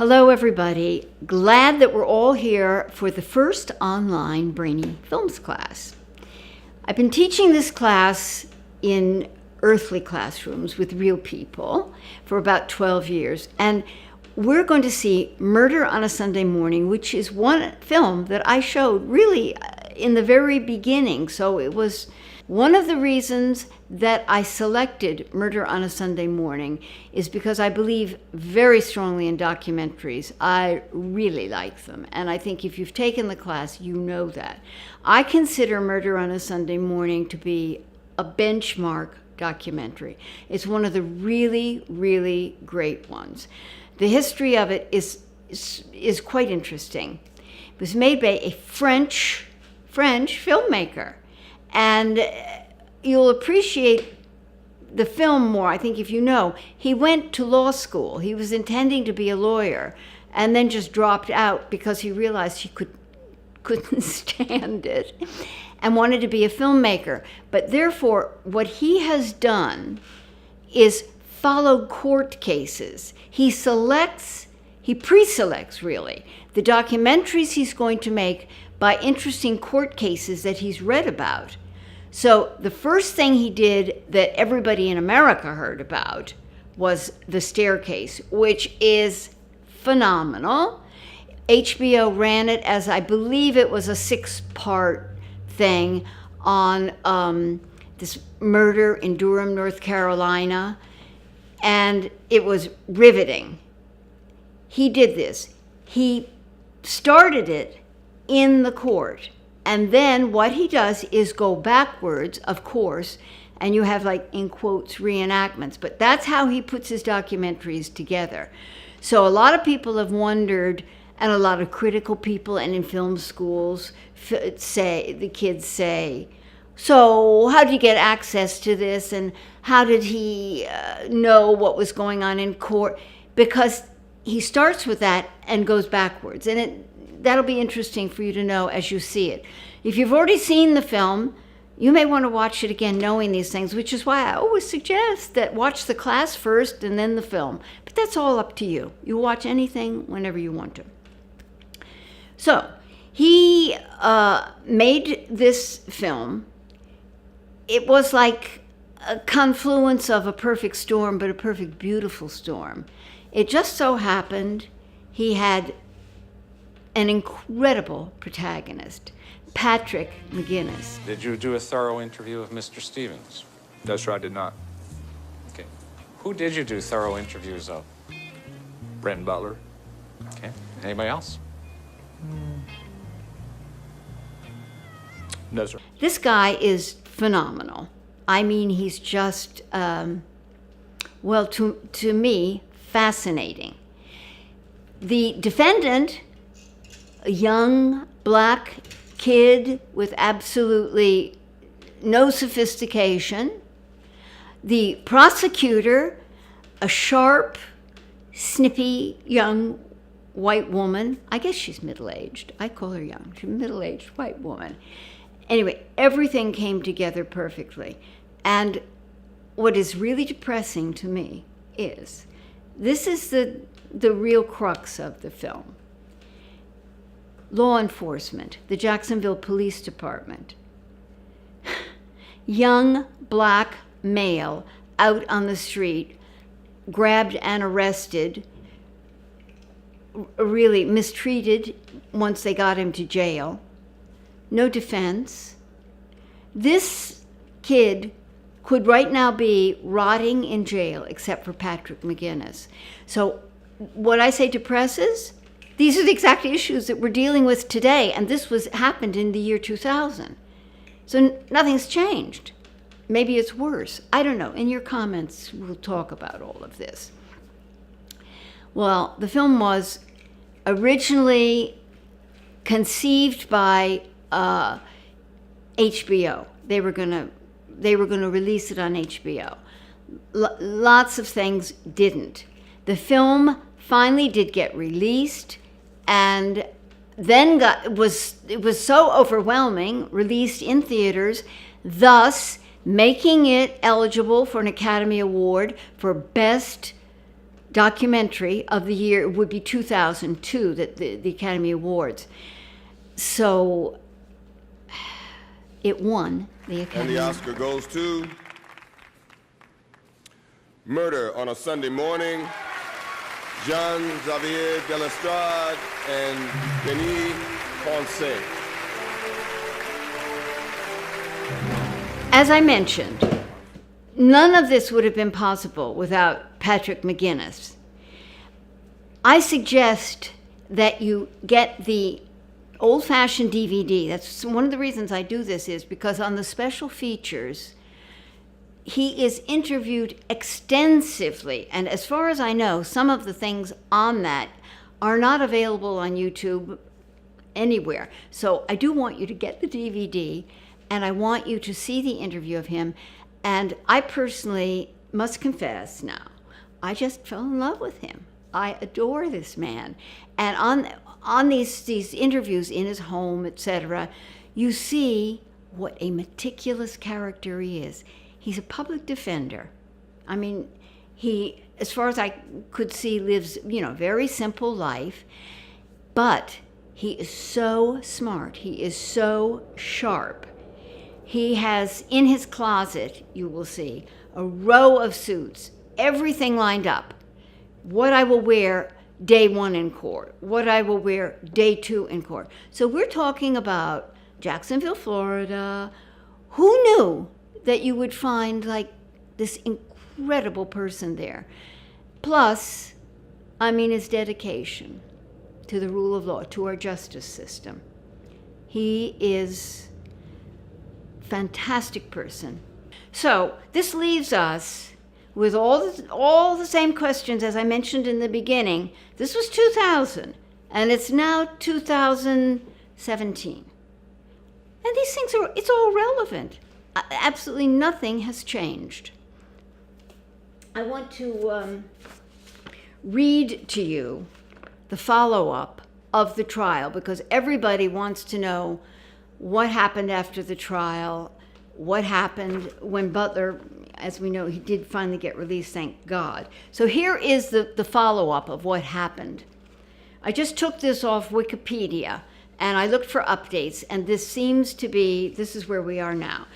Hello, everybody. Glad that we're all here for the first online Brainy Films class. I've been teaching this class in earthly classrooms with real people for about 12 years, and we're going to see Murder on a Sunday Morning, which is one film that I showed really in the very beginning. So it was one of the reasons that I selected Murder on a Sunday Morning is because I believe very strongly in documentaries. I really like them. And I think if you've taken the class, you know that. I consider Murder on a Sunday Morning to be a benchmark documentary. It's one of the really, really great ones. The history of it is quite interesting. It was made by a French filmmaker. And you'll appreciate the film more, I think, if you know. He went to law school. He was intending to be a lawyer and then just dropped out because he realized he couldn't stand it and wanted to be a filmmaker. But therefore, what he has done is follow court cases. He pre-selects, really, the documentaries he's going to make by interesting court cases that he's read about. So the first thing he did that everybody in America heard about was The Staircase, which is phenomenal. HBO ran it as, I believe it was a 6-part thing on this murder in Durham, North Carolina, and it was riveting. He did this. He started it in the court. And then what he does is go backwards, of course, and you have, like, in quotes, reenactments. But that's how he puts his documentaries together. So a lot of people have wondered, and a lot of critical people and in film schools the kids say, so how did he get access to this? And how did he know what was going on in court? Because he starts with that and goes backwards. And that'll be interesting for you to know as you see it. If you've already seen the film, you may want to watch it again knowing these things, which is why I always suggest that watch the class first and then the film. But that's all up to you. You watch anything whenever you want to. So he made this film. It was like a confluence of a perfect storm, but a perfect, beautiful storm. It just so happened he had an incredible protagonist, Patrick McGinnis. Did you do a thorough interview of Mr. Stevens? No, sir, I did not. Okay. Who did you do thorough interviews of? Brandon Butler. Okay. Anybody else? No, sir. This guy is phenomenal. I mean, he's just, well, to me, fascinating. The defendant, a young black kid with absolutely no sophistication. The prosecutor, a sharp, snippy young white woman. I guess she's middle-aged. I call her young. She's a middle-aged white woman. Anyway, everything came together perfectly. And what is really depressing to me is, this is the real crux of the film. Law enforcement, the Jacksonville Police Department. Young black male out on the street, grabbed and arrested, really mistreated once they got him to jail. No defense. This kid could right now be rotting in jail, except for Patrick McGuinness. So what I say depresses, these are the exact issues that we're dealing with today, and this happened in the year 2000. So nothing's changed. Maybe it's worse. I don't know. In your comments, we'll talk about all of this. Well, the film was originally conceived by HBO. They were going to release it on HBO. Lots of things didn't. The film finally did get released, and then it was so overwhelming, released in theaters, thus making it eligible for an Academy Award for Best documentary of the year would be 2002, that the Academy Awards. So it won the Academy. And the Oscar goes to Murder on a Sunday Morning, Jean-Xavier de Lestrade and Denis Ponce. As I mentioned, none of this would have been possible without Patrick McGuinness. I suggest that you get the old-fashioned DVD. That's one of the reasons I do this, is because on the special features, he is interviewed extensively. And as far as I know, some of the things on that are not available on YouTube anywhere. So I do want you to get the DVD, and I want you to see the interview of him. And I personally must confess now, I just fell in love with him. I adore this man. And on these interviews in his home, etc., you see what a meticulous character he is. He's a public defender. I mean, he, as far as I could see, lives, very simple life, but he is so smart. He is so sharp. He has in his closet, you will see, a row of suits, everything lined up. What I will wear day 1 in court, what I will wear day 2 in court. So we're talking about Jacksonville, Florida. Who knew that you would find like this incredible person there? Plus, his dedication to the rule of law, to our justice system. He is a fantastic person. So this leaves us with all the same questions as I mentioned in the beginning. This was 2000, and it's now 2017. And these things it's all relevant. Absolutely nothing has changed. I want to read to you the follow-up of the trial, because everybody wants to know what happened after the trial, what happened when Butler, as we know, he did finally get released, thank God. So here is the follow-up of what happened. I just took this off Wikipedia, and I looked for updates, and this is where we are now.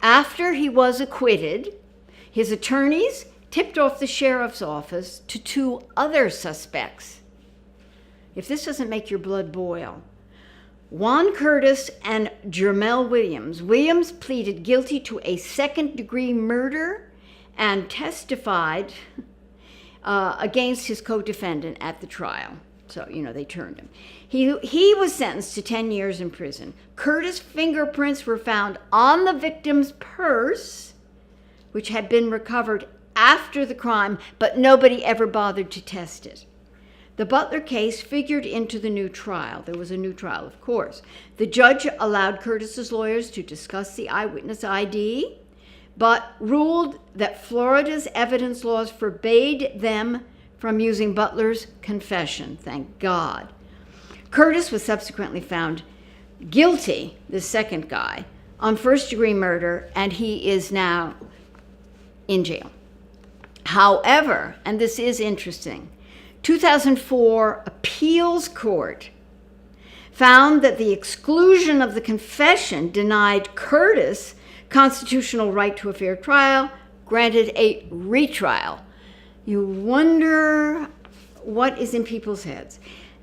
After he was acquitted, his attorneys tipped off the sheriff's office to 2 other suspects. If this doesn't make your blood boil. Juan Curtis and Jermel Williams. Williams pleaded guilty to a 2nd-degree murder and testified against his co-defendant at the trial. So, they turned him. He was sentenced to 10 years in prison. Curtis' fingerprints were found on the victim's purse, which had been recovered after the crime, but nobody ever bothered to test it. The Butler case figured into the new trial. There was a new trial, of course. The judge allowed Curtis's lawyers to discuss the eyewitness ID, but ruled that Florida's evidence laws forbade them from using Butler's confession, thank God. Curtis was subsequently found guilty, the second guy, on 1st-degree murder, and he is now in jail. However, and this is interesting, 2004 appeals court found that the exclusion of the confession denied Curtis constitutional right to a fair trial, granted a retrial. You wonder what is in people's heads.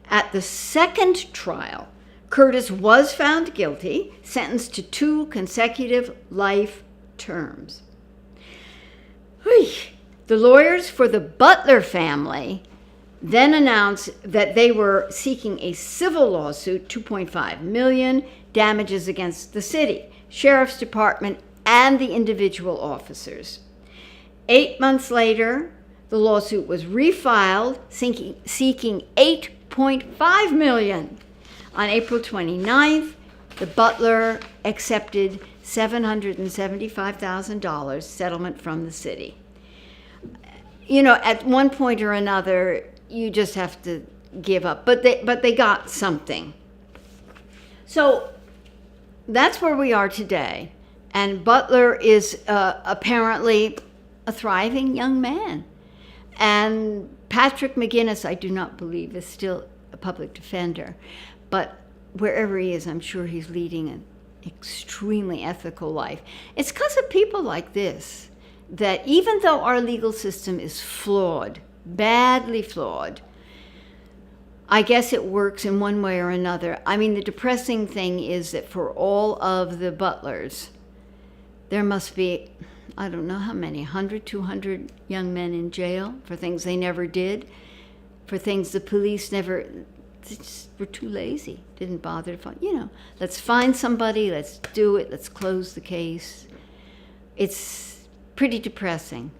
At the 2nd trial, Curtis was found guilty, sentenced to 2 consecutive life terms. The lawyers for the Butler family then announced that they were seeking a civil lawsuit, $2.5 million, damages against the city, sheriff's department, and the individual officers. 8 months later, the lawsuit was refiled, seeking $8.5 million. On April 29th, the Butler accepted $775,000 settlement from the city. At one point or another, you just have to give up, but they got something. So that's where we are today, and Butler is apparently a thriving young man, and Patrick McGuinness, I do not believe, is still a public defender. But wherever he is, I'm sure he's leading an extremely ethical life. It's because of people like this that even though our legal system is flawed, badly flawed, I guess it works in one way or another. I mean, the depressing thing is that for all of the butlers, there must be, I don't know how many, 100, 200 young men in jail for things they never did, for things the police never, they just were too lazy, didn't bother to find, let's find somebody, let's do it, let's close the case. It's pretty depressing.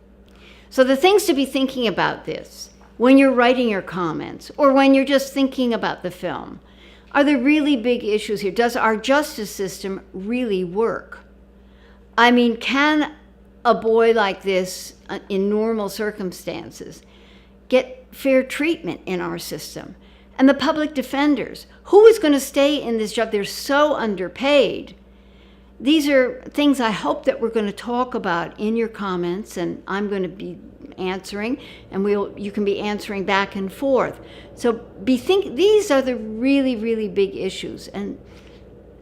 So the things to be thinking about this, when you're writing your comments or when you're just thinking about the film, are there really big issues here? Does our justice system really work? I mean, can a boy like this in normal circumstances get fair treatment in our system? And the public defenders, who is going to stay in this job? They're so underpaid. These are things I hope that we're going to talk about in your comments, and I'm going to be answering, and you can be answering back and forth. So these are the really, really big issues. And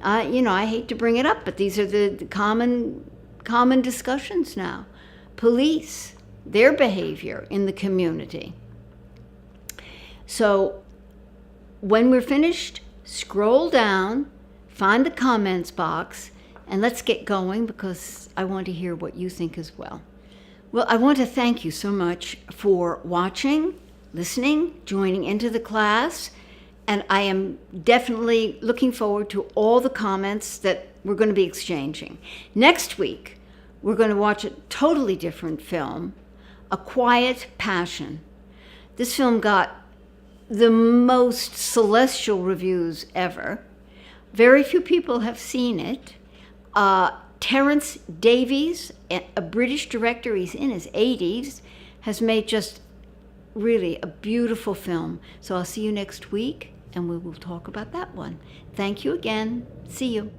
I hate to bring it up, but these are the common discussions now. Police, their behavior in the community. So when we're finished, scroll down, find the comments box, and let's get going because I want to hear what you think as well. Well, I want to thank you so much for watching, listening, joining into the class, and I am definitely looking forward to all the comments that we're going to be exchanging. Next week, we're going to watch a totally different film, A Quiet Passion. This film got the most celestial reviews ever. Very few people have seen it. Terence Davies, a British director, he's in his 80s, has made just really a beautiful film. So I'll see you next week, and we will talk about that one. Thank you again. See you.